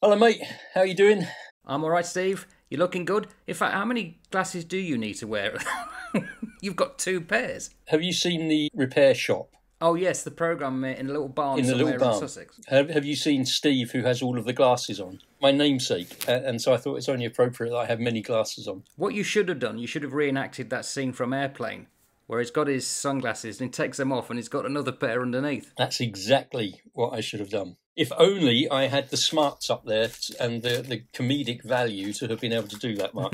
Hello, mate. How you doing? I'm all right, Steve. You're looking good. In fact, how many glasses do you need to wear? You've got two pairs. Have you seen the repair shop Oh, yes, the programme in a little barn in the little somewhere in barn? Sussex. Have you seen Steve, who has all of the glasses on? My namesake. And so I thought it's only appropriate that I have many glasses on. What you should have done, you should have reenacted that scene from Airplane, where he's got his sunglasses and he takes them off and he's got another pair underneath. That's exactly what I should have done. If only I had the smarts up there and the comedic value to have been able to do that, Mark.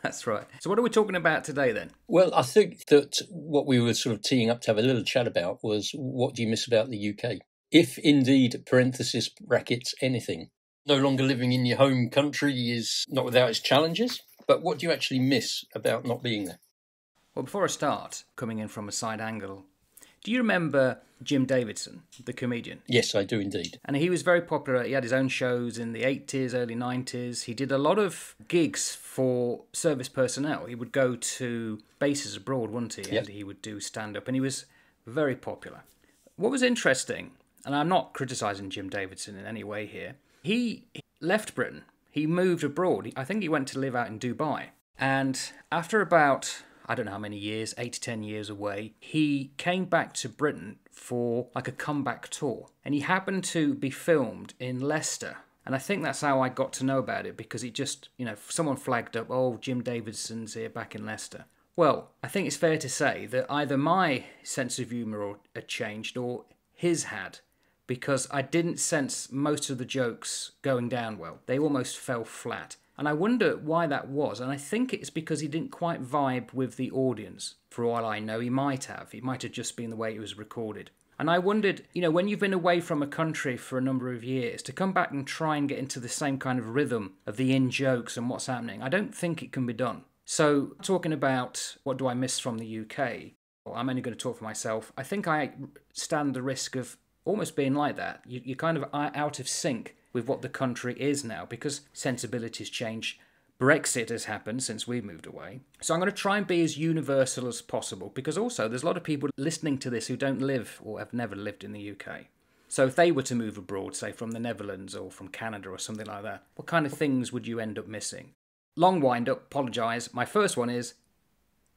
That's right. So what are we talking about today then? Well, I think that what we were sort of teeing up to have a little chat about was, what do you miss about the UK? If indeed, parenthesis, brackets, anything. No longer living in your home country is not without its challenges, but what do you actually miss about not being there? Well, before I start, coming in from a side angle, do you remember Jim Davidson, the comedian? Yes, I do indeed. And he was very popular. He had his own shows in the 80s, early 90s. He did a lot of gigs for service personnel. He would go to bases abroad, wouldn't he? Yep. And he would do stand-up. And he was very popular. What was interesting, and I'm not criticising Jim Davidson in any way here, he left Britain. He moved abroad. I think he went to live out in Dubai. And after about, I don't know how many years, 8 to 10 years away, he came back to Britain for like a comeback tour. And he happened to be filmed in Leicester. And I think that's how I got to know about it, because it just, someone flagged up, oh, Jim Davidson's here back in Leicester. Well, I think it's fair to say that either my sense of humour had changed or his had, because I didn't sense most of the jokes going down well. They almost fell flat. And I wonder why that was, and I think it's because he didn't quite vibe with the audience. For all I know, he might have. It might have just been the way it was recorded. And I wondered, when you've been away from a country for a number of years, to come back and try and get into the same kind of rhythm of the in-jokes and what's happening, I don't think it can be done. So, talking about what do I miss from the UK, well, I'm only going to talk for myself. I think I stand the risk of almost being like that. You're kind of out of sync with what the country is now, because sensibilities change. Brexit has happened since we moved away. So I'm going to try and be as universal as possible, because also there's a lot of people listening to this who don't live or have never lived in the UK. So if they were to move abroad, say from the Netherlands or from Canada or something like that, what kind of things would you end up missing? Long wind up, apologise. My first one is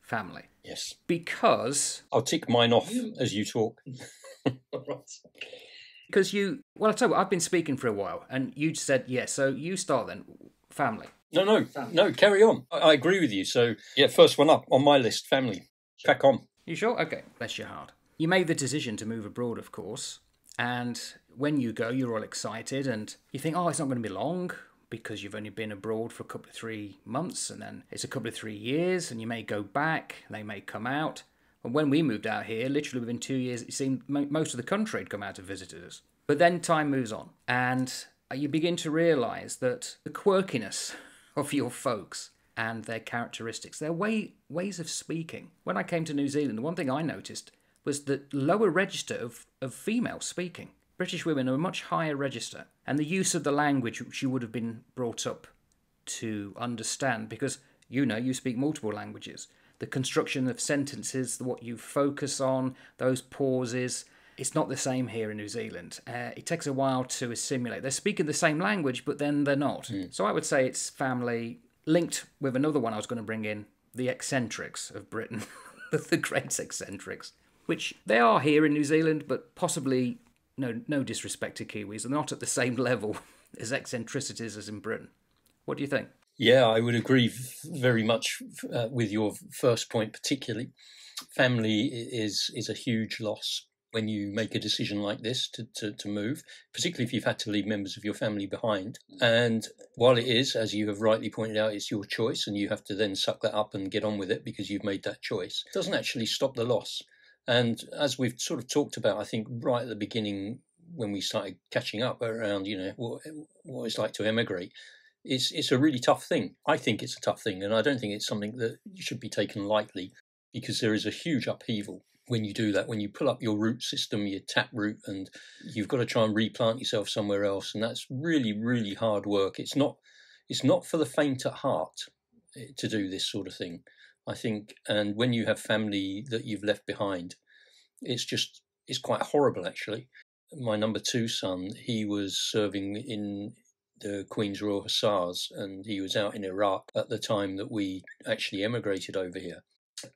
family. Yes. Because I'll tick mine off as you talk. Because I tell you what, I've been speaking for a while, and you said, yes, so you start then, family. No, carry on. I agree with you. So, yeah, first one up on my list, family. Crack on. You sure? Okay, bless your heart. You made the decision to move abroad, of course, and when you go, you're all excited, and you think, oh, it's not going to be long, because you've only been abroad for a couple of 3 months, and then it's a couple of 3 years, and you may go back, they may come out. And when we moved out here, literally within 2 years, it seemed most of the country had come out to visit us. But then time moves on, and you begin to realise that the quirkiness of your folks and their characteristics, their ways of speaking. When I came to New Zealand, the one thing I noticed was the lower register of female speaking. British women are a much higher register, and the use of the language which you would have been brought up to understand, because you speak multiple languages. The construction of sentences, what you focus on, those pauses, it's not the same here in New Zealand. It takes a while to assimilate. They're speaking the same language, but then they're not. So I would say it's family, linked with another one I was going to bring in, the eccentrics of Britain, the great eccentrics, which they are here in New Zealand, but possibly, no disrespect to Kiwis, they're not at the same level as eccentricities as in Britain. What do you think? Yeah, I would agree very much with your first point particularly. Family is a huge loss when you make a decision like this to move, particularly if you've had to leave members of your family behind. And while it is, as you have rightly pointed out, it's your choice and you have to then suck that up and get on with it because you've made that choice, it doesn't actually stop the loss. And as we've sort of talked about, I think right at the beginning when we started catching up around, what it's like to emigrate, it's a really tough thing. I think it's a tough thing, and I don't think it's something that should be taken lightly, because there is a huge upheaval when you do that, when you pull up your root system, your tap root, and you've got to try and replant yourself somewhere else, and that's really, really hard work. It's not for the faint at heart to do this sort of thing, I think. And when you have family that you've left behind, it's quite horrible, actually. My number 2 son, he was serving in the Queen's Royal Hussars, and he was out in Iraq at the time that we actually emigrated over here.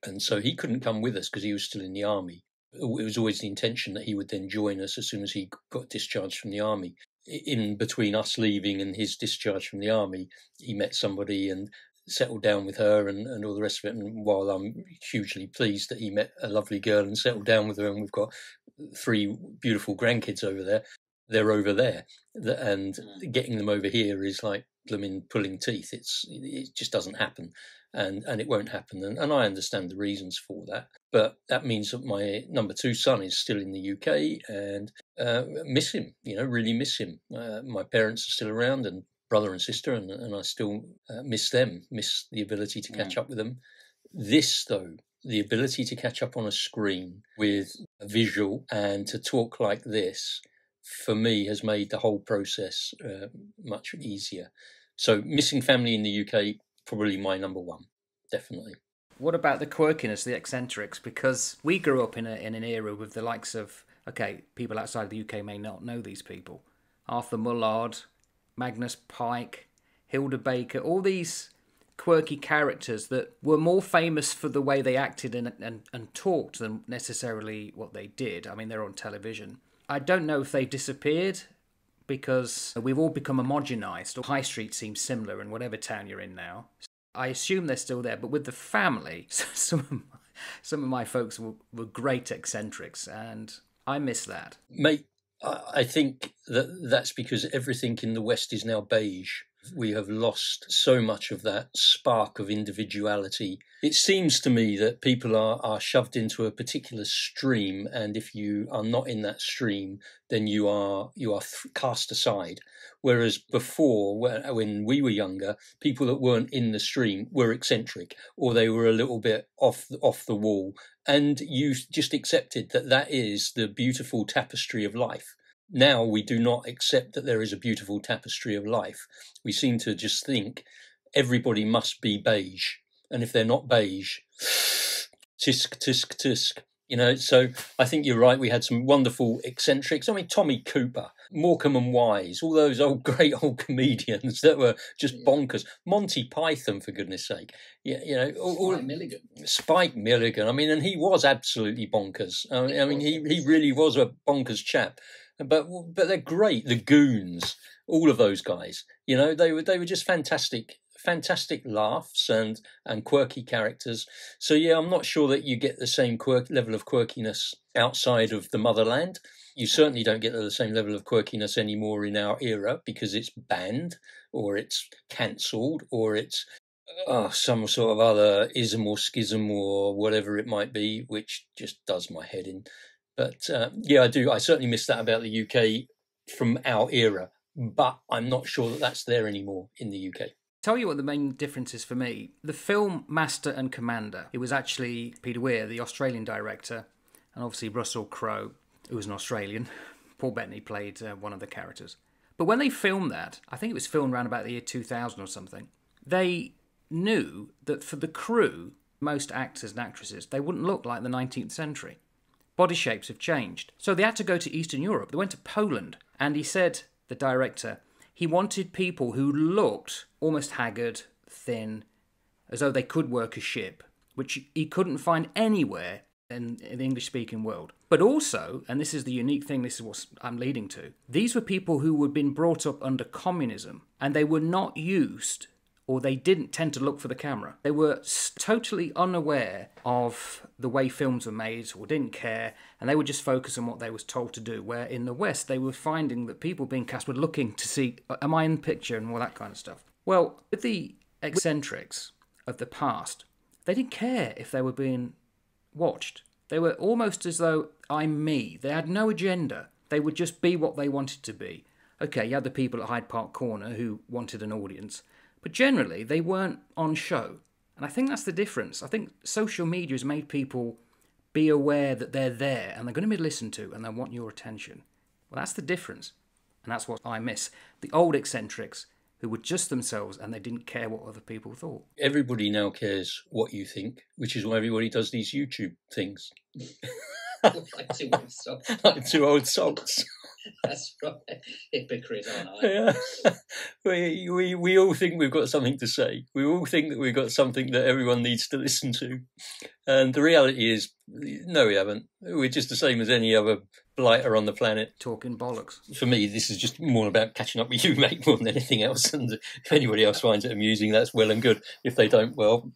And so he couldn't come with us because he was still in the army. It was always the intention that he would then join us as soon as he got discharged from the army. In between us leaving and his discharge from the army, he met somebody and settled down with her and all the rest of it. And while I'm hugely pleased that he met a lovely girl and settled down with her, and we've got 3 beautiful grandkids over there, they're over there. And getting them over here is like blooming pulling teeth. It just doesn't happen. And it won't happen. And I understand the reasons for that. But that means that my number 2 son is still in the UK and miss him, really miss him. My parents are still around, and brother and sister, and I still miss them, miss the ability to catch up with them. This, though, the ability to catch up on a screen with a visual and to talk like this, for me, has made the whole process much easier. So missing family in the UK, probably my number 1, definitely. What about the quirkiness, the eccentrics? Because we grew up in an era with the likes of, people outside the UK may not know these people. Arthur Mullard, Magnus Pike, Hilda Baker, all these quirky characters that were more famous for the way they acted and talked than necessarily what they did. I mean, they're on television. I don't know if they've disappeared because we've all become homogenised. High Street seems similar in whatever town you're in now. I assume they're still there, but with the family, some of my folks were great eccentrics, and I miss that. Mate, I think that's because everything in the West is now beige. We have lost so much of that spark of individuality. It seems to me that people are shoved into a particular stream, and if you are not in that stream, then you are cast aside. Whereas before, when we were younger, people that weren't in the stream were eccentric, or they were a little bit off the wall, and you just accepted that is the beautiful tapestry of life. Now we do not accept that there is a beautiful tapestry of life. We seem to just think everybody must be beige. And if they're not beige, tisk, tisk, tisk. So I think you're right. We had some wonderful eccentrics. I mean, Tommy Cooper, Morecambe and Wise, all those great old comedians that were just bonkers. Monty Python, for goodness sake. Spike Milligan. I mean, and he was absolutely bonkers. I mean, he really was a bonkers chap. But they're great. The Goons, all of those guys, they were just fantastic laughs and quirky characters. So yeah, I'm not sure that you get the same level of quirkiness outside of the motherland. You certainly don't get the same level of quirkiness anymore in our era because it's banned or it's cancelled or it's some sort of other ism or schism or whatever it might be, which just does my head in. But yeah, I do. I certainly miss that about the UK from our era, but I'm not sure that that's there anymore in the UK. Tell you what the main difference is for me. The film Master and Commander, it was actually Peter Weir, the Australian director, and obviously Russell Crowe, who was an Australian. Paul Bettany played one of the characters. But when they filmed that, I think it was filmed around about the year 2000 or something, they knew that for the crew, most actors and actresses, they wouldn't look like the 19th century. Body shapes have changed. So they had to go to Eastern Europe. They went to Poland. And he said, the director, he wanted people who looked almost haggard, thin, as though they could work a ship, which he couldn't find anywhere in the English-speaking world. But also, and this is the unique thing, this is what I'm leading to, these were people who had been brought up under communism, and they were not used, or they didn't tend to look for the camera. They were totally unaware of the way films were made or didn't care, and they would just focus on what they was told to do, where in the West they were finding that people being cast were looking to see, am I in the picture and all that kind of stuff. Well, with the eccentrics of the past, they didn't care if they were being watched. They were almost as though I'm me. They had no agenda. They would just be what they wanted to be. Okay, you had the people at Hyde Park Corner who wanted an audience, but generally, they weren't on show. And I think that's the difference. I think social media has made people be aware that they're there and they're going to be listened to and they want your attention. Well, that's the difference. And that's what I miss. The old eccentrics who were just themselves and they didn't care what other people thought. Everybody now cares what you think, which is why everybody does these YouTube things. Like 2 old salts. Like 2 old salts. That's right. Hypocrite, aren't I? Yeah. We all think we've got something to say. We all think that we've got something that everyone needs to listen to. And the reality is, no, we haven't. We're just the same as any other blighter on the planet. Talking bollocks. For me, this is just more about catching up with you, mate, more than anything else. And if anybody else finds it amusing, that's well and good. If they don't, well,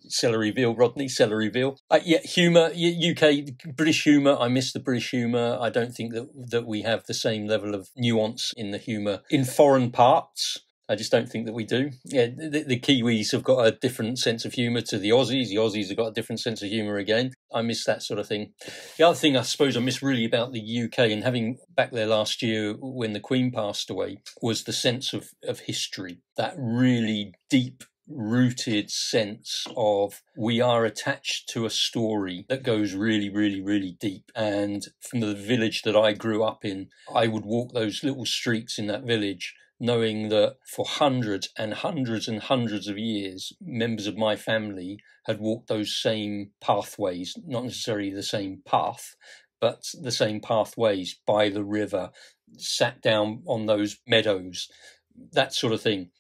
celery veal, Rodney, celery veal. Yeah, humour, UK, British humour. I miss the British humour. I don't think that we have the same level of nuance in the humour in foreign parts. I just don't think that we do. Yeah, the Kiwis have got a different sense of humour to the Aussies. The Aussies have got a different sense of humour again. I miss that sort of thing. The other thing I suppose I miss really about the UK, and having back there last year when the Queen passed away, was the sense of history. That really deep rooted sense of we are attached to a story that goes really, really, really deep. And from the village that I grew up in, I would walk those little streets in that village knowing that for hundreds and hundreds and hundreds of years, members of my family had walked those same pathways, not necessarily the same path, but the same pathways by the river, sat down on those meadows, that sort of thing.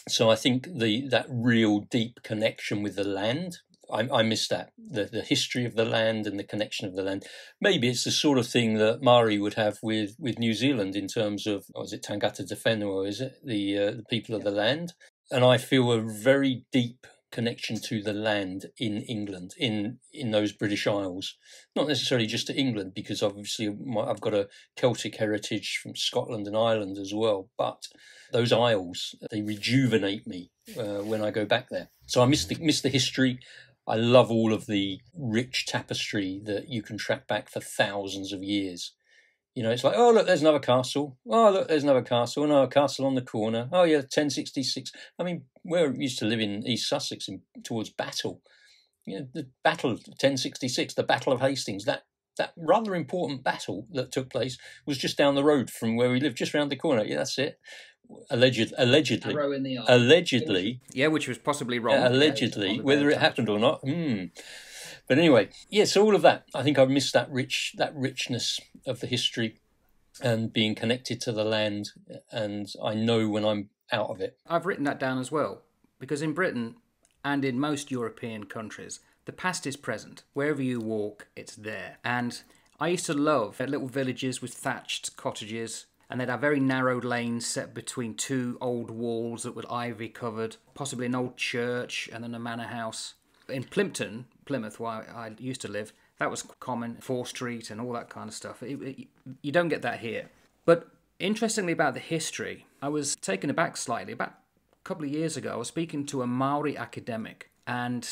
So I think that real deep connection with the land, I miss that, the history of the land and the connection of the land. Maybe it's the sort of thing that Maori would have with New Zealand in terms of, is it Tangata Te Whenua, is it, the people of the land? And I feel a very deep connection to the land in England, in those British Isles. Not necessarily just to England, because obviously I've got a Celtic heritage from Scotland and Ireland as well, but those isles, they rejuvenate me when I go back there. So I miss the history. I love all of the rich tapestry that you can track back for thousands of years. You know, it's like, oh, look, there's another castle. Oh, look, there's another castle. Oh, no, a castle on the corner. Oh, yeah, 1066. I mean, where I used to live in East Sussex towards Battle. You know, the Battle of 1066, the Battle of Hastings, that rather important battle that took place was just down the road from where we lived, just round the corner. Yeah, that's it. Allegedly. Arrow in the eye. Allegedly. Yeah, which was possibly wrong. Allegedly, whether it happened or not. But anyway, yes, all of that. I think I've missed that richness of the history and being connected to the land. And I know when I'm out of it. I've written that down as well, because in Britain and in most European countries, the past is present. Wherever you walk, it's there. And I used to love little villages with thatched cottages, and they'd have very narrow lanes set between two old walls that were ivy covered, possibly an old church and then a manor house. In Plymouth, where I used to live, that was common, 4th Street and all that kind of stuff. You don't get that here. But interestingly about the history, I was taken aback slightly. About a couple of years ago, I was speaking to a Maori academic, and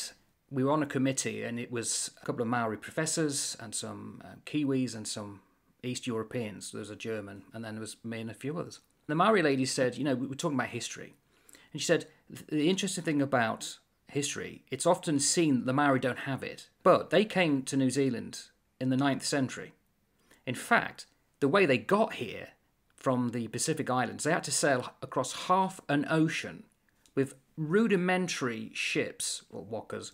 we were on a committee, and it was a couple of Maori professors and some Kiwis and some East Europeans. There was a German, and then there was me and a few others. The Maori lady said, we were talking about history, and she said, the interesting thing about history, it's often seen that the Maori don't have it, but they came to New Zealand in the 9th century. In fact, the way they got here from the Pacific Islands, they had to sail across half an ocean with rudimentary ships, or wakas,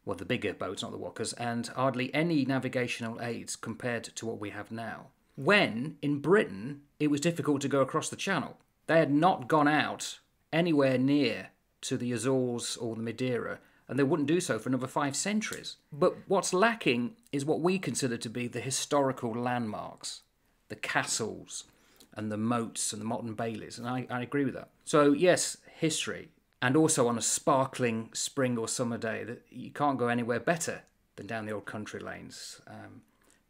well, the bigger boats, not the wakas, and hardly any navigational aids compared to what we have now. When, in Britain, it was difficult to go across the Channel. They had not gone out anywhere near to the Azores or the Madeira, and they wouldn't do so for another 5 centuries. But what's lacking is what we consider to be the historical landmarks, the castles and the moats and the motte and bailies, and I agree with that. So yes, history, and also on a sparkling spring or summer day, that you can't go anywhere better than down the old country lanes.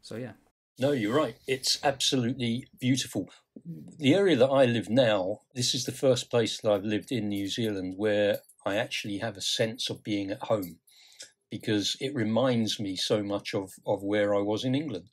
So yeah. No, you're right. It's absolutely beautiful. The area that I live now, this is the first place that I've lived in New Zealand where I actually have a sense of being at home, because it reminds me so much of where I was in England.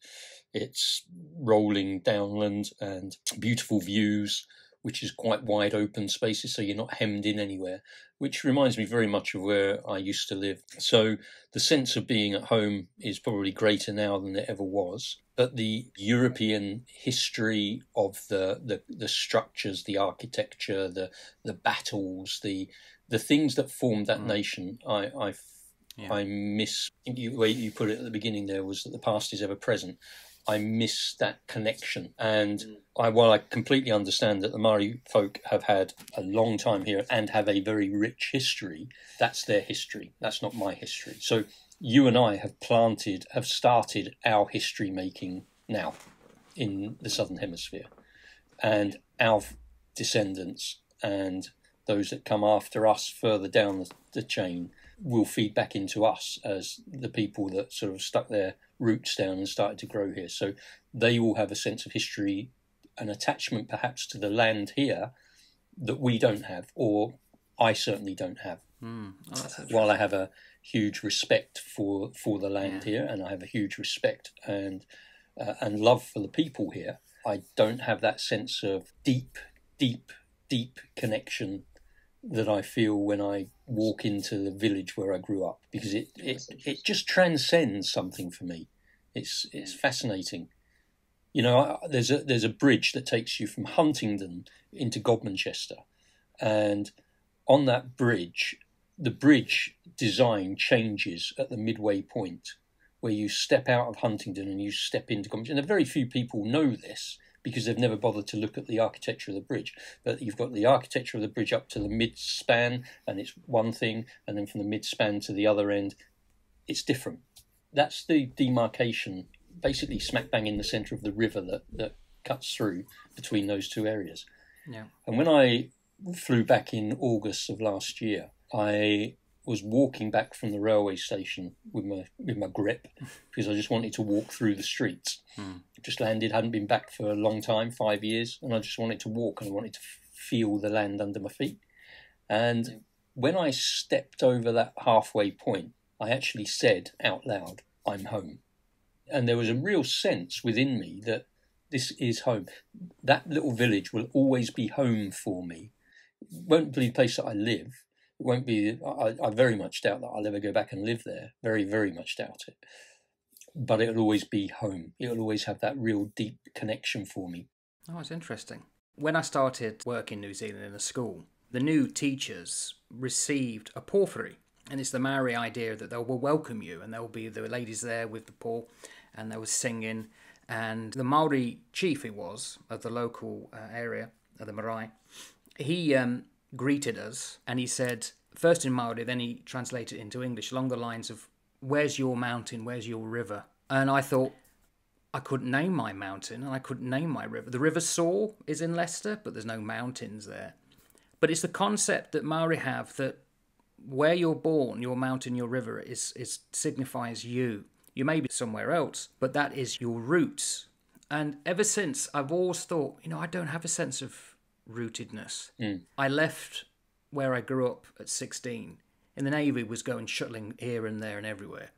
It's rolling downland and beautiful views, which is quite wide open spaces, so you're not hemmed in anywhere, which reminds me very much of where I used to live. So the sense of being at home is probably greater now than it ever was. But the European history of the structures, the architecture, the battles, the things that formed that nation, I miss. The way you put it at the beginning there was that the past is ever present. I miss that connection. And while I completely understand that the Maori folk have had a long time here and have a very rich history, that's their history. That's not my history. So you and I have started our history making now in the Southern Hemisphere. And our descendants and those that come after us further down the chain will feed back into us as the people that sort of stuck their roots down and started to grow here. So they will have a sense of history, an attachment perhaps to the land here that we don't have, or I certainly don't have. While I have a huge respect for the land here, and I have a huge respect and love for the people here, I don't have that sense of deep connection that I feel when I walk into the village where I grew up, because it just transcends something for me. It's fascinating. You know, there's a bridge that takes you from Huntingdon into Godmanchester, and on that bridge, the bridge design changes at the midway point, where you step out of Huntingdon and you step into Godmanchester. And very few people know this, because they've never bothered to look at the architecture of the bridge. But you've got the architecture of the bridge up to the mid-span, and it's one thing, and then from the mid-span to the other end, it's different. That's the demarcation, basically smack bang in the centre of the river that cuts through between those two areas. Yeah. And when I flew back in August of last year, I was walking back from the railway station with my grip, because I just wanted to walk through the streets. Just landed, hadn't been back for a long time, 5 years, and I just wanted to walk and I wanted to feel the land under my feet. And when I stepped over that halfway point, I actually said out loud, "I'm home." And there was a real sense within me that this is home. That little village will always be home for me. It won't be the place that I live. It won't be. I very much doubt that I'll ever go back and live there. Very, very much doubt it. But it'll always be home. It'll always have that real deep connection for me. Oh, it's interesting. When I started work in New Zealand in a school, the new teachers received a porphyry. And it's the Maori idea that they will welcome you, and there will be the ladies there with the paw, and they were singing. And the Maori chief, he was, of the local area, of the marae, he greeted us, and he said, first in Maori, then he translated it into English, along the lines of, "Where's your mountain? Where's your river?" And I thought, I couldn't name my mountain, and I couldn't name my river. The River Soar is in Leicester, but there's no mountains there. But it's the concept that Maori have that where you're born, your mountain, your river, is signifies you. You may be somewhere else, but that is your roots. And ever since, I've always thought, I don't have a sense of rootedness. I left where I grew up at 16. In the Navy, was going shuttling here and there and everywhere.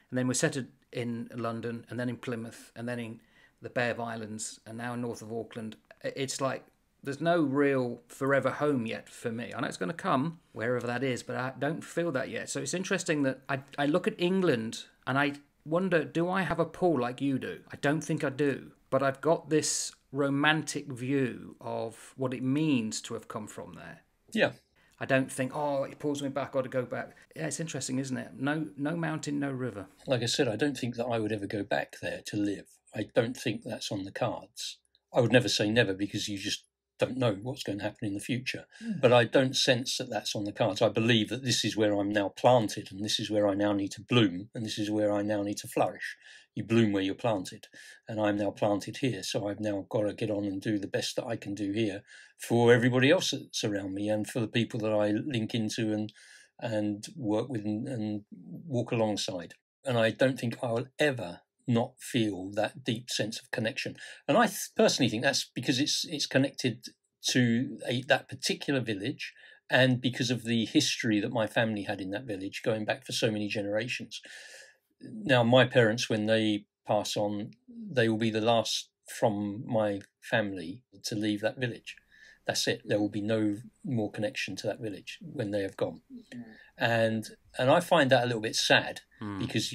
And then we settled in London, and then in Plymouth, and then in the Bay of Islands, and now north of Auckland. It's like there's no real forever home yet for me. I know it's going to come, wherever that is, but I don't feel that yet. So it's interesting that I look at England and I wonder, do I have a pull like you do? I don't think I do. But I've got this romantic view of what it means to have come from there. Yeah. I don't think, it pulls me back, I've got to go back. Yeah, it's interesting, isn't it? No mountain, no river. Like I said, I don't think that I would ever go back there to live. I don't think that's on the cards. I would never say never, because you just don't know what's going to happen in the future. But I don't sense that that's on the cards. I believe that this is where I'm now planted, and this is where I now need to bloom, and this is where I now need to flourish. You bloom where you're planted, and I'm now planted here, so I've now got to get on and do the best that I can do here for everybody else that's around me, and for the people that I link into and work with and walk alongside. And I don't think I will ever not feel that deep sense of connection. And I personally think that's because it's connected to that particular village, and because of the history that my family had in that village going back for so many generations. Now, my parents, when they pass on, they will be the last from my family to leave that village. That's it. There will be no more connection to that village when they have gone. And I find that a little bit sad, because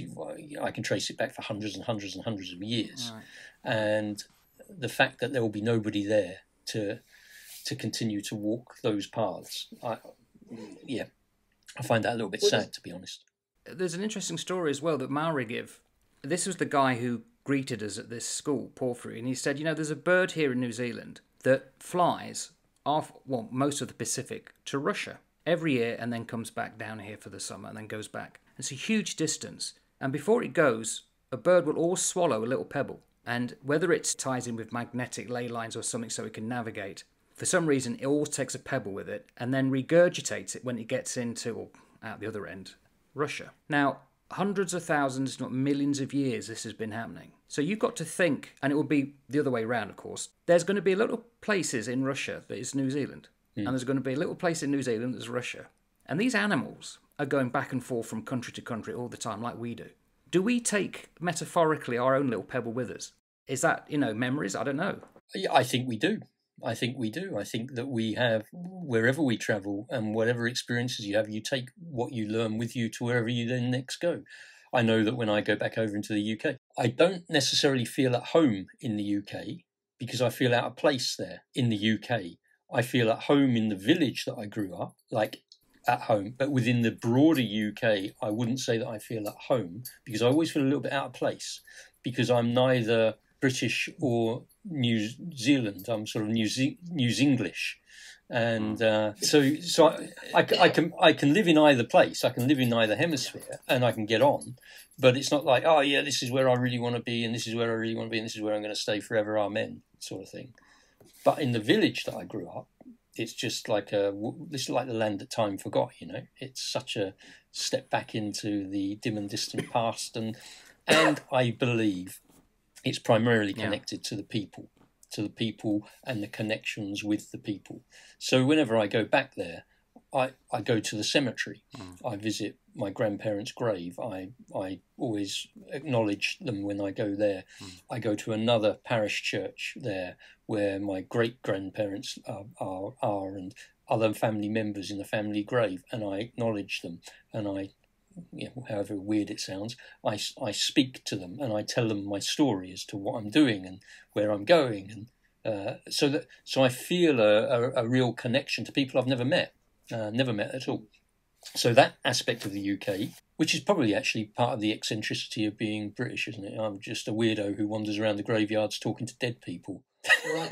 I can trace it back for hundreds and hundreds and hundreds of years. Right. And the fact that there will be nobody there to continue to walk those paths, I find that a little bit sad, to be honest. There's an interesting story as well that Maori give. This was the guy who greeted us at this school, Porphyry, and he said, there's a bird here in New Zealand that flies off, most of the Pacific to Russia every year and then comes back down here for the summer and then goes back. It's a huge distance. And before it goes, a bird will always swallow a little pebble. And whether it ties in with magnetic ley lines or something so it can navigate, for some reason it always takes a pebble with it and then regurgitates it when it gets into, or out the other end, Russia. Now, hundreds of thousands, not millions of years this has been happening. So you've got to think, and it will be the other way around, of course, there's going to be little places in Russia that is New Zealand. And there's going to be a little place in New Zealand that's Russia. And these animals are going back and forth from country to country all the time, like we do. Do we take, metaphorically, our own little pebble with us? Is that, memories? I don't know. I think we do. I think that we have, wherever we travel and whatever experiences you have, you take what you learn with you to wherever you then next go. I know that when I go back over into the UK, I don't necessarily feel at home in the UK because I feel out of place there in the UK. I feel at home in the village that I grew up, like at home. But within the broader UK, I wouldn't say that I feel at home because I always feel a little bit out of place because I'm neither British or New Zealand. I'm sort of Newzenglish. And so I can live in either place. I can live in either hemisphere and I can get on. But it's not like, oh, yeah, this is where I really want to be and this is where I really want to be and this is where I'm going to stay forever, amen, sort of thing. But in the village that I grew up, it's just like this is like the land that time forgot, It's such a step back into the dim and distant past. And I believe it's primarily connected to the people and the connections with the people. So whenever I go back there, I go to the cemetery. I visit my grandparents' grave. I always acknowledge them when I go there. I go to another parish church there where my great-grandparents are and other family members in the family grave, and I acknowledge them. And however weird it sounds, I speak to them and I tell them my story as to what I'm doing and where I'm going. And so I feel a real connection to people I've never met at all. So that aspect of the UK, which is probably actually part of the eccentricity of being British, isn't it? I'm just a weirdo who wanders around the graveyards talking to dead people. Well,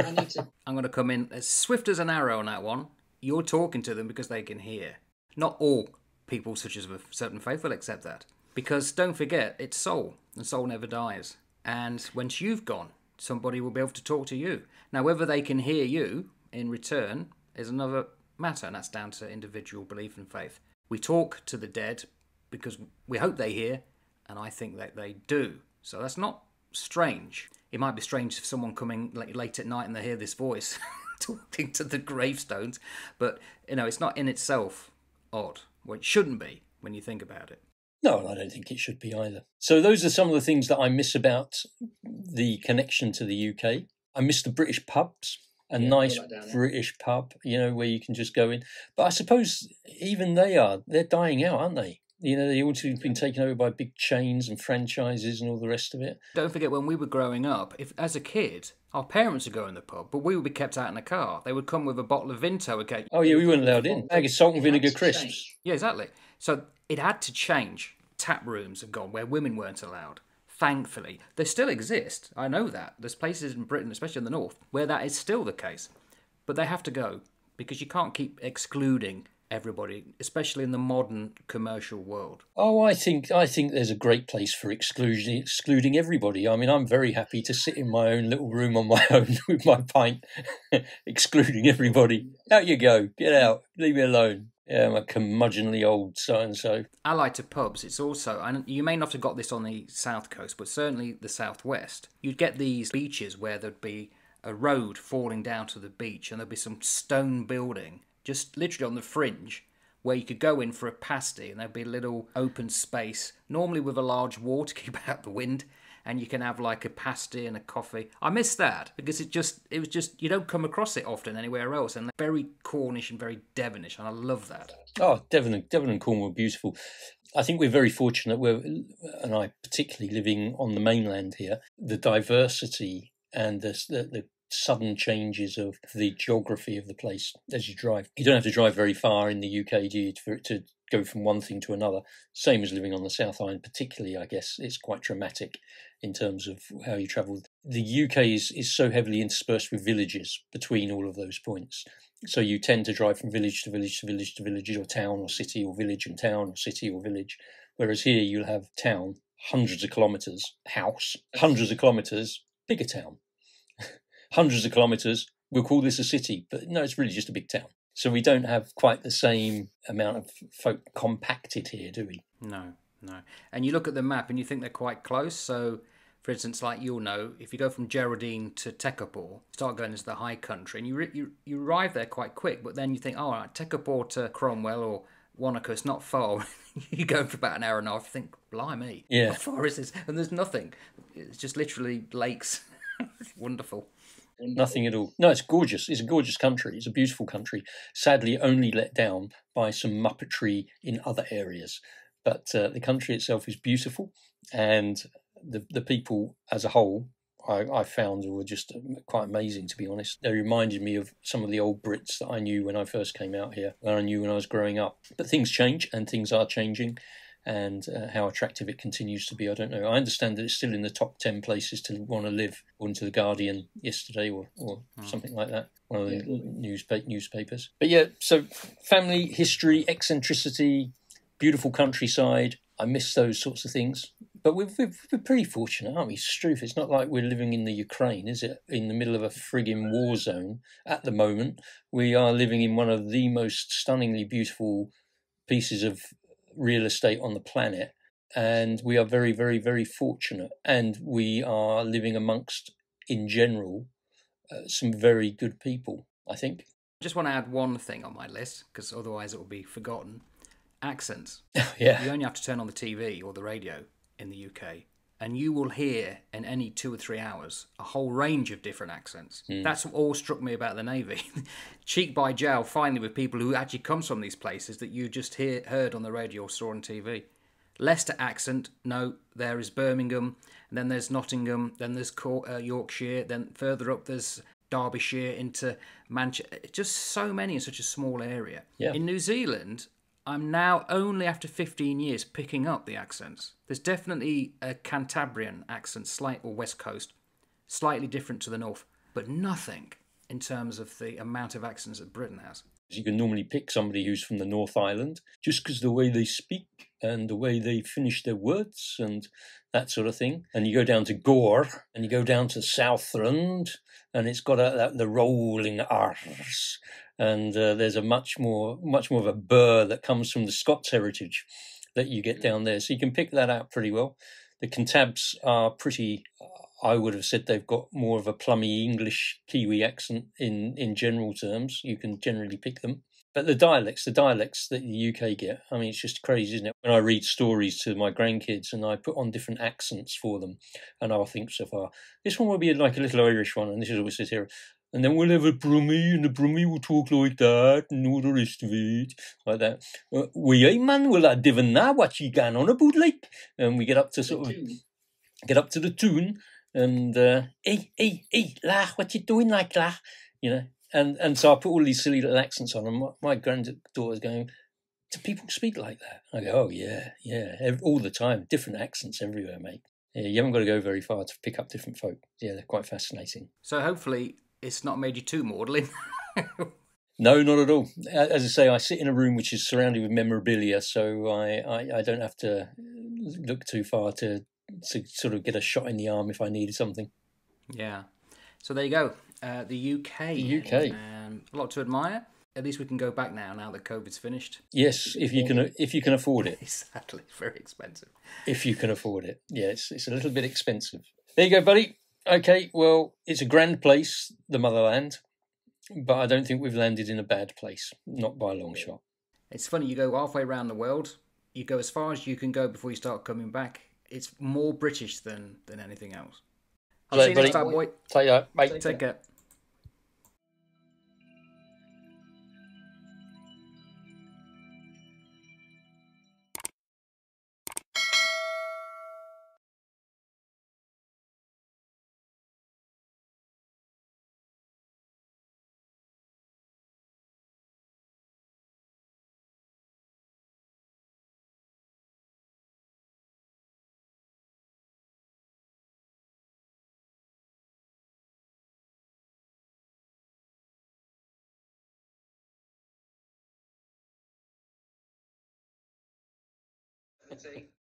I'm going to come in as swift as an arrow on that one. You're talking to them because they can hear. Not all people such as a certain faith will accept that. Because don't forget, it's soul, and soul never dies. And once you've gone, somebody will be able to talk to you. Now, whether they can hear you in return is another matter, and that's down to individual belief and faith. We talk to the dead because we hope they hear, and I think that they do. So that's not strange. It might be strange if someone coming late at night and they hear this voice talking to the gravestones, but it's not in itself odd. Well, it shouldn't be when you think about it. No, I don't think it should be either. So those are some of the things that I miss about the connection to the UK. I miss the British pubs. A nice British pub, where you can just go in. But I suppose even they're dying out, aren't they? They all been taken over by big chains and franchises and all the rest of it. Don't forget, when we were growing up, if as a kid, our parents would go in the pub, but we would be kept out in a car. They would come with a bottle of Vinto occasionally. Oh, yeah, we weren't allowed in. Bag of salt and vinegar crisps. Yeah, exactly. So it had to change. Tap rooms have gone where women weren't allowed. Thankfully, they still exist. I know that. There's places in Britain, especially in the north, where that is still the case. But they have to go because you can't keep excluding everybody, especially in the modern commercial world. Oh, I think there's a great place for excluding everybody. I mean, I'm very happy to sit in my own little room on my own with my pint, excluding everybody. Out you go. Get out. Leave me alone. Yeah, I'm a curmudgeonly old so-and-so. Allied to pubs, it's also, and you may not have got this on the south coast, but certainly the southwest, you'd get these beaches where there'd be a road falling down to the beach and there'd be some stone building just literally on the fringe where you could go in for a pasty and there'd be a little open space, normally with a large wall to keep out the wind, and you can have like a pasty and a coffee. I miss that because it was just you don't come across it often anywhere else, and very Cornish and very Devonish, and I love that. Oh, Devon and Cornwall are beautiful. I think we're very fortunate, and I particularly living on the mainland here, the diversity and the sudden changes of the geography of the place as you drive. You don't have to drive very far in the UK, do you, for it go from one thing to another. Same as living on the South Island, particularly, I guess, it's quite dramatic in terms of how you travel. The UK is so heavily interspersed with villages between all of those points. So you tend to drive from village to village to village to village, or town or city, or village and town, or city or village. Whereas here you'll have town, hundreds of kilometres, house, hundreds of kilometres, bigger town. Hundreds of kilometres, we'll call this a city, but no, it's really just a big town. So we don't have quite the same amount of folk compacted here, do we? No. And you look at the map and you think they're quite close. So, for instance, like you'll know, if you go from Geraldine to Tekapo, start going into the high country, and you arrive there quite quick, but then you think, oh, all right, Tekapo to Cromwell or Wanaka, it's not far. You go for about an hour and a half, you think, blimey, how far is this? And there's nothing. It's just literally lakes. Wonderful. Nothing at all. No, it's gorgeous. It's a gorgeous country. It's a beautiful country. Sadly, only let down by some muppetry in other areas. But the country itself is beautiful, and the people as a whole, I found, were just quite amazing, to be honest. They reminded me of some of the old Brits that I knew when I first came out here, that I knew when I was growing up. But things change, and things are changing. And how attractive it continues to be, I don't know. I understand that it's still in the top 10 places to want to live, according to The Guardian yesterday, or something like that, one of the newspapers. But yeah, so family, history, eccentricity, beautiful countryside. I miss those sorts of things. But we're pretty fortunate, aren't we, Struth? It's not like we're living in the Ukraine, is it? In the middle of a frigging war zone at the moment. We are living in one of the most stunningly beautiful pieces of real estate on the planet, and we are very, very, very fortunate, and we are living amongst, in general, some very good people, I think. I just want to add one thing on my list, because otherwise it will be forgotten. Accents. Yeah. You only have to turn on the TV or the radio in the UK, and you will hear in any 2 or 3 hours a whole range of different accents. That's what all struck me about the Navy. Cheek by jowl, finally, with people who actually comes from these places that you just heard on the radio or saw on TV. Leicester accent, no, there is Birmingham, and then there's Nottingham, then there's Yorkshire, then further up there's Derbyshire into Manchester. Just so many in such a small area. Yeah. In New Zealand, I'm now, only after 15 years, picking up the accents. There's definitely a Cantabrian accent, or West Coast, slightly different to the north, but nothing in terms of the amount of accents that Britain has. You can normally pick somebody who's from the North Island just because the way they speak and the way they finish their words and that sort of thing. And you go down to Gore and you go down to Southland and it's got the rolling R's. And there's a much more of a burr that comes from the Scots heritage that you get down there. So you can pick that out pretty well. The Cantabs are pretty, I would have said they've got more of a plummy English Kiwi accent in general terms. You can generally pick them. But the dialects that the UK get, I mean, it's just crazy, isn't it? When I read stories to my grandkids and I put on different accents for them, and I'll think so far, this one will be like a little Irish one, and this is what it says here. And then we'll have a Brummie, and the Brummie will talk like that, and all the rest of it, like that. We, man, will I divin that, what you gan on about, like? And we get up to the tune, and, hey, lach, what you doing, like, lach? You know? And so I put all these silly little accents on, and my granddaughter's going, do people speak like that? I go, oh, yeah, all the time, different accents everywhere, mate. Yeah, you haven't got to go very far to pick up different folk. Yeah, they're quite fascinating. So hopefully it's not made you too maudlin. No, not at all. As I say, I sit in a room which is surrounded with memorabilia, so I don't have to look too far to sort of get a shot in the arm if I needed something. Yeah. So there you go. The UK. A lot to admire. At least we can go back now that COVID's finished. Yes, if you can afford it. Sadly, very expensive. If you can afford it. Yeah, it's a little bit expensive. There you go, buddy. Okay, well, it's a grand place, the motherland, but I don't think we've landed in a bad place. Not by a long shot. It's funny, you go halfway around the world, you go as far as you can go before you start coming back. It's more British than anything else. I'll see you next time, boy. Take care. See?